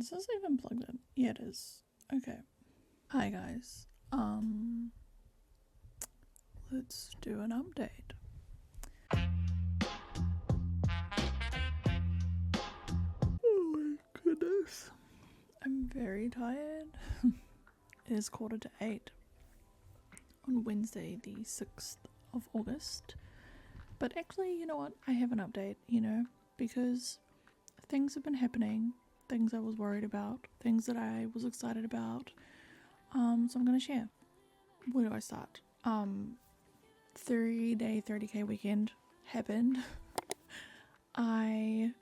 Is this even plugged in? Yeah, it is. Okay. Hi guys. Let's do an update. Oh my goodness. I'm very tired. It is 7:45 on Wednesday, the 6th of August. But actually, you know what? I have an update, because things have been happening, things I was worried about, things that I was excited about. So I'm gonna share. Where do I start? 3-day 30k weekend happened. I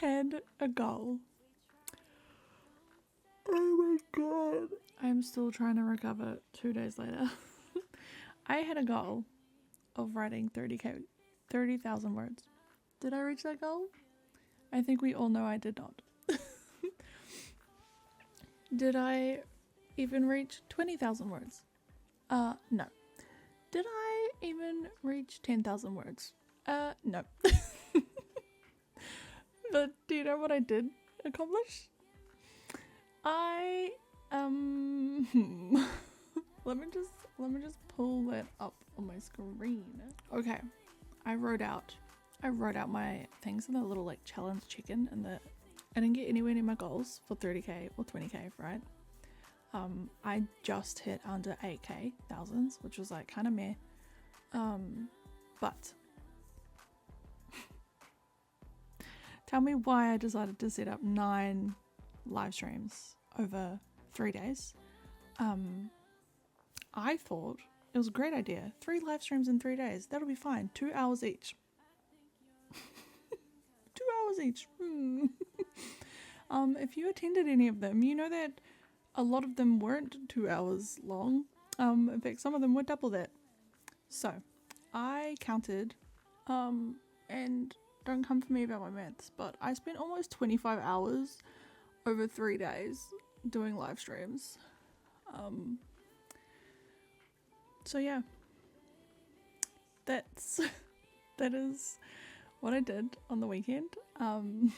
had a goal. Oh my god. I'm still trying to recover 2 days later. I had a goal of writing 30,000 words. Did I reach that goal? I think we all know I did not. Did I even reach 20,000 words? No. Did I even reach 10,000 words? No. But do you know what I did accomplish? I let me just pull that up on my screen. Okay. I wrote out my things in the little like challenge check-in, and I didn't get anywhere near my goals for 30k or 20k, right? I just hit under 8k thousands, which was like kind of meh. But tell me why I decided to set up 9 live streams over 3 days. I thought it was a great idea. 3 live streams in 3 days. That'll be fine. 2 hours each. 2 hours each. If you attended any of them, you know that a lot of them weren't 2 hours long. In fact, some of them were double that. So, I counted, and don't come for me about my maths, but I spent almost 25 hours over 3 days doing live streams. So yeah, that is what I did on the weekend. And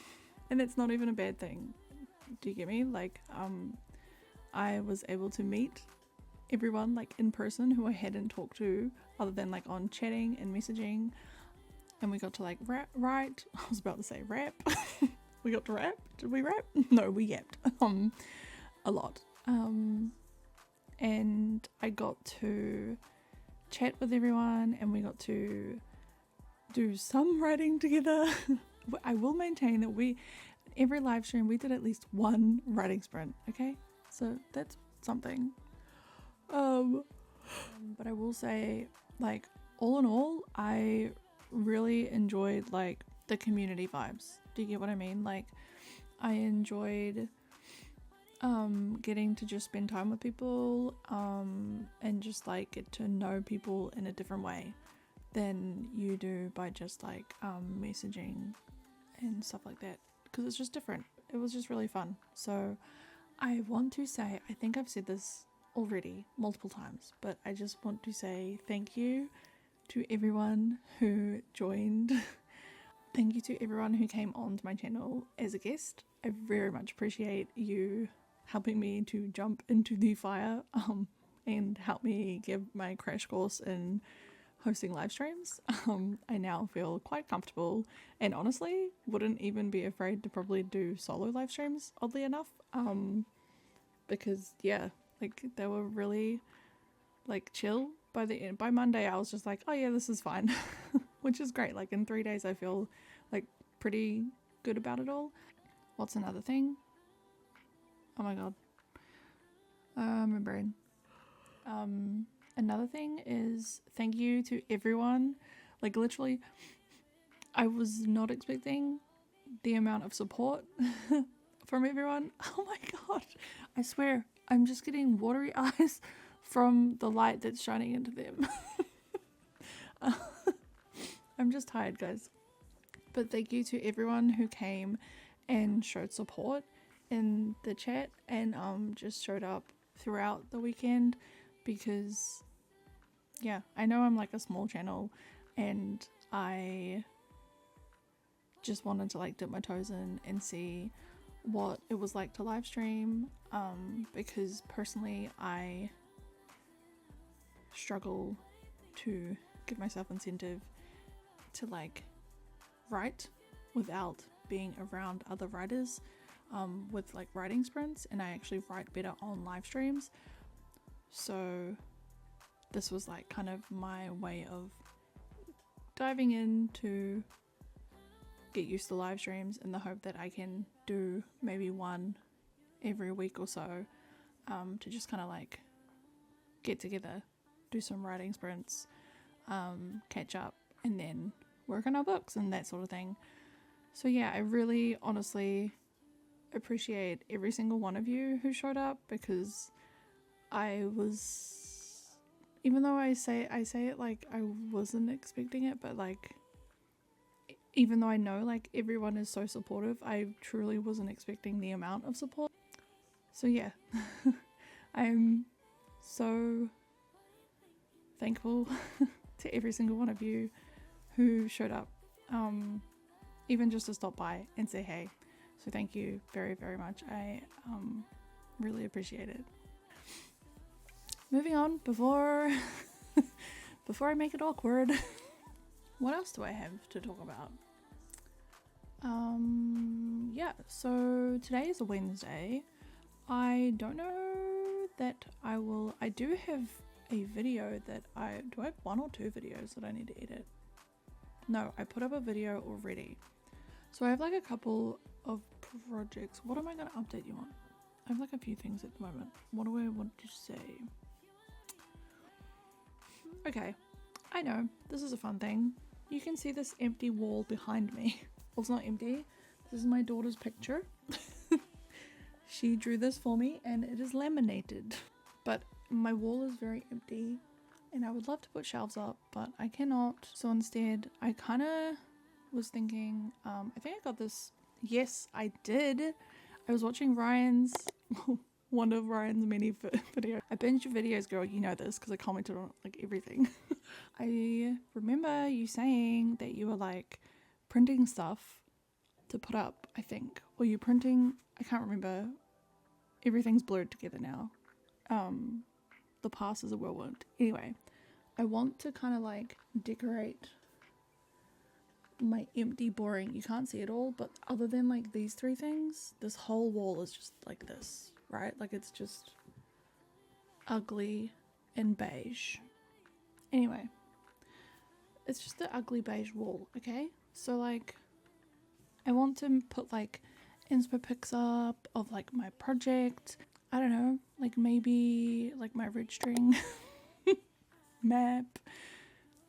it's not even a bad thing. Do you get me? Like, I was able to meet everyone like in person who I hadn't talked to other than like on chatting and messaging, and we got to like write. I was about to say rap. We got to rap. Did we rap? No, we yapped a lot. And I got to chat with everyone, and we got to do some writing together. I will maintain that every live stream we did at least one writing sprint, okay? So that's something. But I will say, like, all in all, I really enjoyed like the community vibes. Do you get what I mean? Like, I enjoyed getting to just spend time with people, and just like get to know people in a different way than you do by just like messaging and stuff like that, because it's just different. It was just really fun. So I want to say, I think I've said this already multiple times, but I just want to say thank you to everyone who joined. Thank you to everyone who came onto my channel as a guest. I very much appreciate you helping me to jump into the fire, and help me give my crash course in hosting live streams. I now feel quite comfortable, and honestly wouldn't even be afraid to probably do solo live streams, oddly enough, because yeah, like they were really like chill. By Monday I was just like, oh yeah, this is fine. Which is great. Like in 3 days I feel like pretty good about it all. What's another thing? Oh my god, my brain. Another thing is thank you to everyone. Like literally, I was not expecting the amount of support from everyone. Oh my god, I swear I'm just getting watery eyes from the light that's shining into them. I'm just tired, guys. But thank you to everyone who came and showed support in the chat, and just showed up throughout the weekend, because yeah, I know I'm like a small channel, and I just wanted to like dip my toes in and see what it was like to live stream, because personally I struggle to give myself incentive to like write without being around other writers with like writing sprints, and I actually write better on live streams. So this was like kind of my way of diving in to get used to live streams in the hope that I can do maybe one every week or so, to just kind of like get together, do some writing sprints, catch up, and then work on our books and that sort of thing. So yeah, I really honestly appreciate every single one of you who showed up, because I was, even though I say it like I wasn't expecting it, but like even though I know like everyone is so supportive, I truly wasn't expecting the amount of support. So yeah, I'm so thankful to every single one of you who showed up, even just to stop by and say hey. So thank you very, very much. I really appreciate it. Moving on, before I make it awkward. What else do I have to talk about? Yeah, so today is a Wednesday. I don't know that I do have a video that do I have 1 or 2 videos that I need to edit? No, I put up a video already. So I have like a couple of projects. What am I going to update you on? I have like a few things at the moment. What do I want to say? Okay, I know, this is a fun thing. You can see this empty wall behind me. Well, it's not empty. This is my daughter's picture. She drew this for me and it is laminated. But my wall is very empty and I would love to put shelves up, but I cannot. So instead, I kind of was thinking, I think I got this. Yes, I did. I was watching Ryan's, one of Ryan's many videos. I binge videos, girl, you know this because I commented on like everything. I remember you saying that you were like printing stuff to put up, I think. Or you printing, I can't remember. Everything's blurred together now. The past is a whirlwind. Anyway, I want to kind of like decorate my empty, boring, you can't see it all, but other than like these 3 things, this whole wall is just like this, right? Like it's just ugly and beige. Anyway, it's just the ugly beige wall, okay? So like I want to put like inspo pics up of like my project. I don't know, like maybe like my red string map,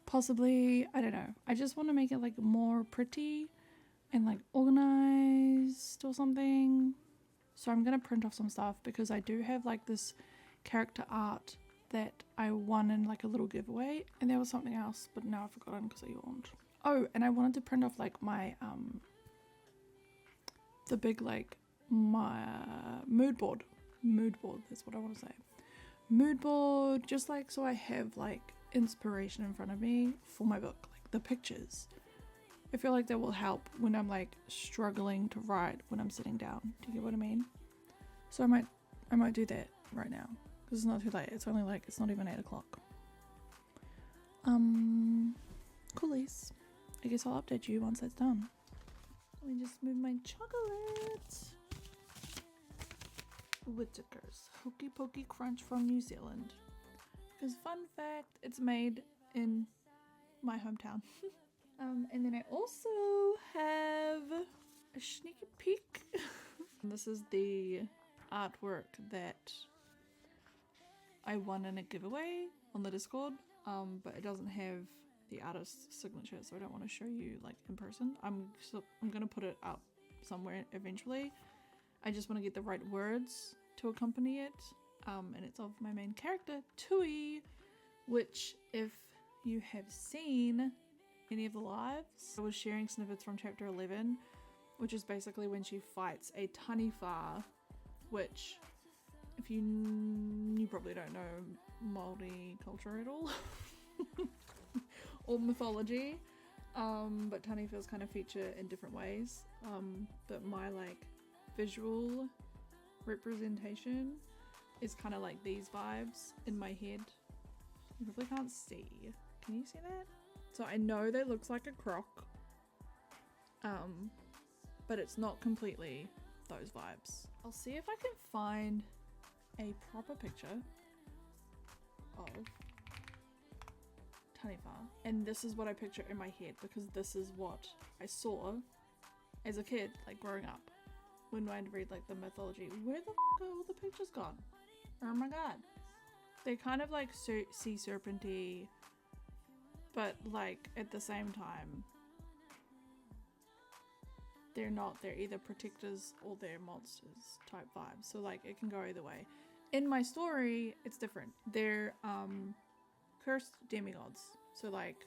possibly. I don't know. I just want to make it like more pretty and like organized or something. So I'm gonna print off some stuff because I do have like this character art that I won in like a little giveaway, and there was something else, but now I've forgotten because I yawned. Oh, and I wanted to print off like my the big like my mood board, that's what I want to say. Mood board, just like so I have like inspiration in front of me for my book, like the pictures. I feel like that will help when I'm like struggling to write when I'm sitting down. Do you get what I mean? So I might do that right now because it's not too late. It's only like, it's not even 8 o'clock. Coolies. I guess I'll update you once that's done. Let me just move my chocolate. Whittaker's Hokey Pokey Crunch from New Zealand. Because fun fact, it's made in my hometown. And then I also have a sneaky peek. This is the artwork that I won in a giveaway on the Discord, but it doesn't have the artist's signature, so I don't want to show you like in person. I'm gonna put it up somewhere eventually. I just want to get the right words to accompany it, and it's of my main character, Tui, which if you have seen any of the lives, I was sharing snippets from chapter 11, which is basically when she fights a Taniwha, which if you probably don't know multicultural at all or mythology, But Tanifas kind of feature in different ways. But my like visual representation is kind of like these vibes in my head. You probably can't see. Can you see that? So I know that looks like a croc. But it's not completely those vibes. I'll see if I can find a proper picture of Tanifa. And this is what I picture in my head because this is what I saw as a kid, like growing up. When I'd read like the mythology. Where the f are all the pictures gone? Oh my god. They're kind of like sea serpenty, but like at the same time, they're not. They're either protectors or they're monsters type vibes. So like it can go either way. In my story, it's different. They're cursed demigods. So like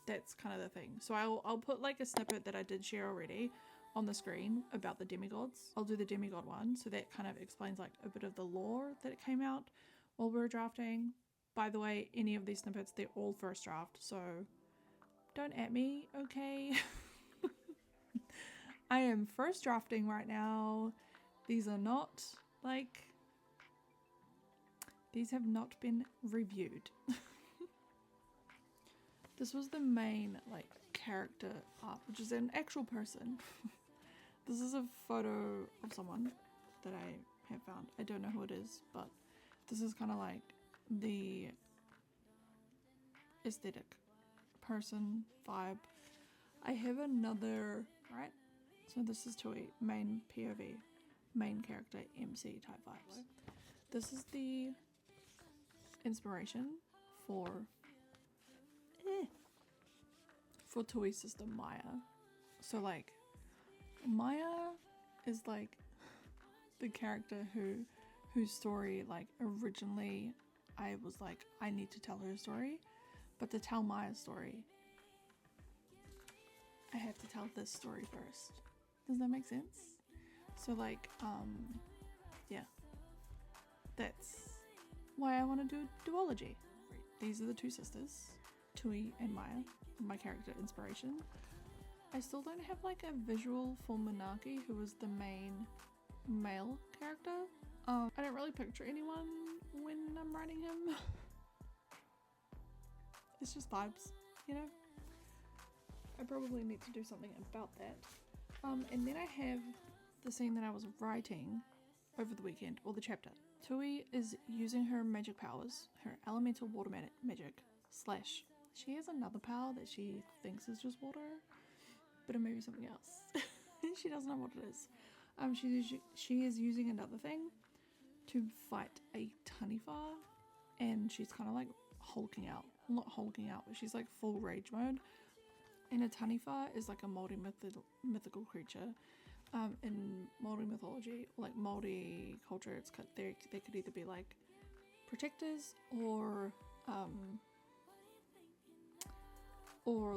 that's kind of the thing. So I'll put like a snippet that I did share already on the screen about the demigods. I'll do the demigod one, so that kind of explains like a bit of the lore that came out while we were drafting. By the way, any of these snippets, they're all first draft, so don't at me, okay? I am first drafting right now. These are not like, these have not been reviewed. This was the main like character art, which is an actual person. This is a photo of someone that I have found. I don't know who it is, but this is kind of like the aesthetic person vibe. I have another, right? So this is Tui, main POV, main character MC type vibes. This is the inspiration for Tui's sister Maya. So like Maya is like the character whose story like originally I was like I need to tell her story, but to tell Maya's story I have to tell this story first. Does that make sense? So like yeah, that's why I want to do duology. These are the two sisters, Tui and Maya, my character inspiration. I still don't have like a visual for Manaki, who was the main male character. I don't really picture anyone when I'm writing him. It's just vibes, you know? I probably need to do something about that. And then I have the scene that I was writing over the weekend, or the chapter. Tui is using her magic powers, her elemental water magic, slash, she has another power that she thinks is just water, but it may be something else. She doesn't know what it is. She is using another thing to fight a Tanifa, and she's kind of like hulking out. Well, not hulking out, but she's like full rage mode. And a Tanifa is like a Māori mythical creature. In Māori mythology, like Māori culture, they could either be like protectors or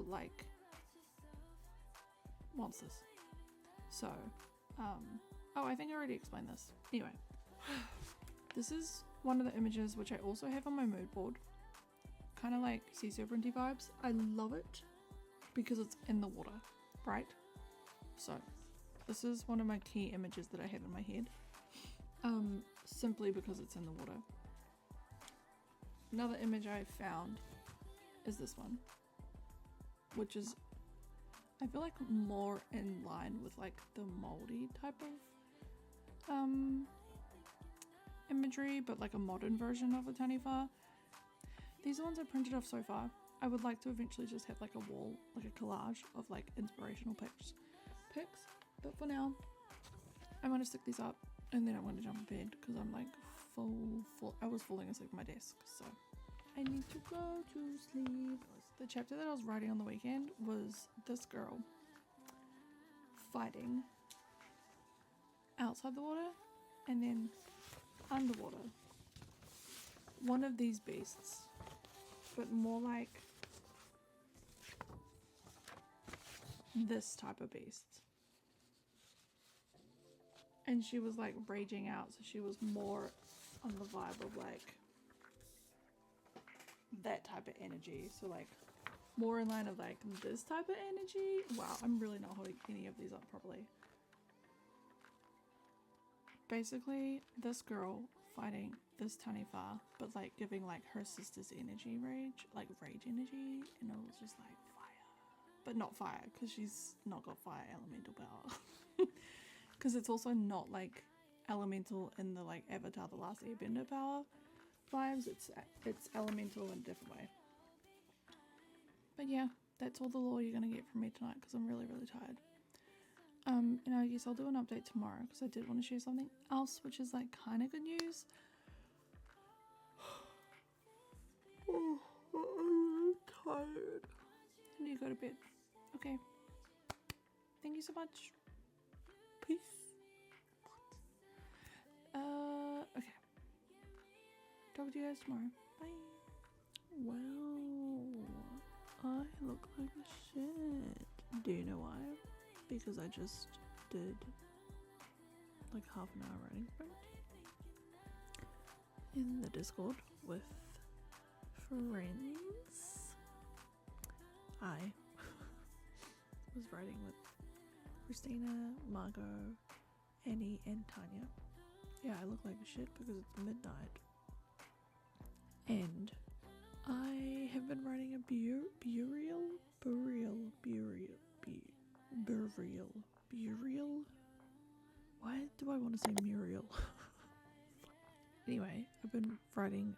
like monsters. So, oh, I think I already explained this. Anyway, this is one of the images which I also have on my mood board. Kind of like sea serpenty vibes. I love it because it's in the water, right? So, this is one of my key images that I have in my head. Simply because it's in the water. Another image I found is this one, which is, I feel like, more in line with like the Māori type of imagery, but like a modern version of a Tanifa. These ones are printed off so far. I would like to eventually just have like a wall, like a collage of like inspirational pics. But for now, I'm gonna stick these up and then I'm gonna jump in bed because I'm like full. I was falling asleep at my desk, so I need to go to sleep. The chapter that I was writing on the weekend was this girl fighting outside the water and then underwater. One of these beasts, but more like this type of beast. And she was like raging out, so she was more on the vibe of like that type of energy. So like more in line of like this type of energy. Wow, I'm really not holding any of these up properly. Basically, this girl fighting this Tanifa, but like giving like her sister's energy rage, like rage energy, and it was just like fire. But not fire, because she's not got fire elemental power. Because it's also not like elemental in the like Avatar the Last Airbender power vibes, it's elemental in a different way. But yeah, that's all the lore you're gonna get from me tonight because I'm really tired. And I guess I'll do an update tomorrow because I did want to share something else, which is like kind of good news. Oh, I'm tired. I need to go to bed. Okay. Thank you so much. Peace. Okay. Talk to you guys tomorrow. Bye. Well, I look like shit. Do you know why? Because I just did like half an hour writing sprint in the Discord with friends. I was writing with Christina, Margot, Annie, and Tanya. Yeah, I look like shit because it's midnight. And I have been writing a burial. Why do I want to say Muriel? Anyway, I've been writing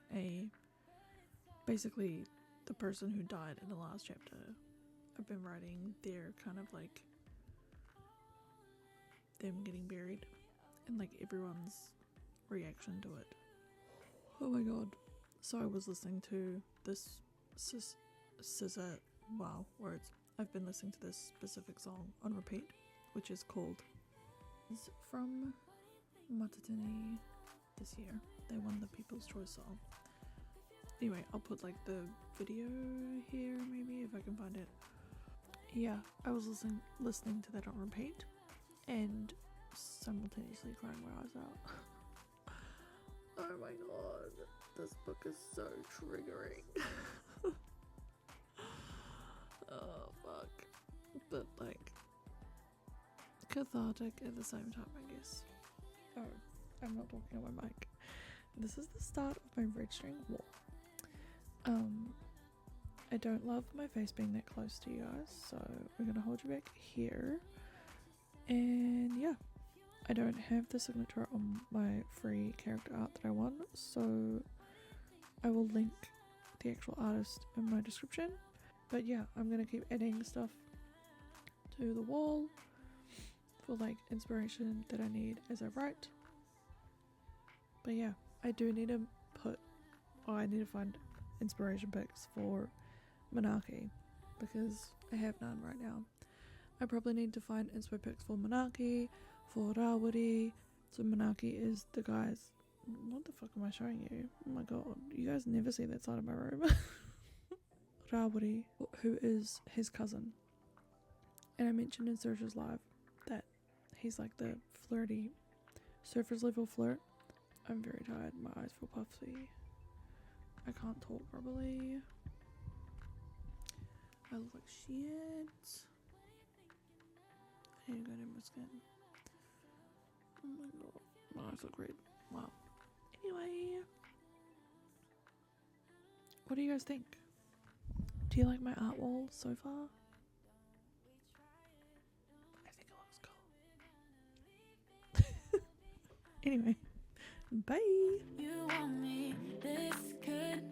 basically the person who died in the last chapter. I've been writing their kind of like them getting buried and like everyone's reaction to it. Oh my god. So I was listening to this scissor, wow, words. I've been listening to this specific song on repeat, which is called, it's from Matatini this year. They won the People's Choice song. Anyway, I'll put like the video here maybe if I can find it. Yeah, I was listening to that on repeat and simultaneously crying my eyes out. Oh my god, this book is so triggering. Oh fuck. But like cathartic at the same time, I guess. Oh, I'm not talking on my mic. This is the start of my registering wall. I don't love my face being that close to you guys, so we're gonna hold you back here. And yeah, I don't have the signature on my free character art that I won, so I will link the actual artist in my description. But yeah, I'm gonna keep adding stuff to the wall for like inspiration that I need as I write. But yeah, I do need to I need to find inspiration picks for Monarchy because I have none right now. I probably need to find inspo picks for Monarchy, for Rawari. So Monarchy is the guys. What the fuck am I showing you? Oh my god, you guys never see that side of my room. Rawari, who is his cousin. And I mentioned in Surfer's Live that he's like the flirty, surfer's level flirt. I'm very tired, my eyes feel puffy. I can't talk properly. I look like shit. I need to go to my skin. Oh my god, my eyes look red. Wow. Anyway, what do you guys think? Do you like my art wall so far? I think it looks cool. Anyway, bye. You want me, this could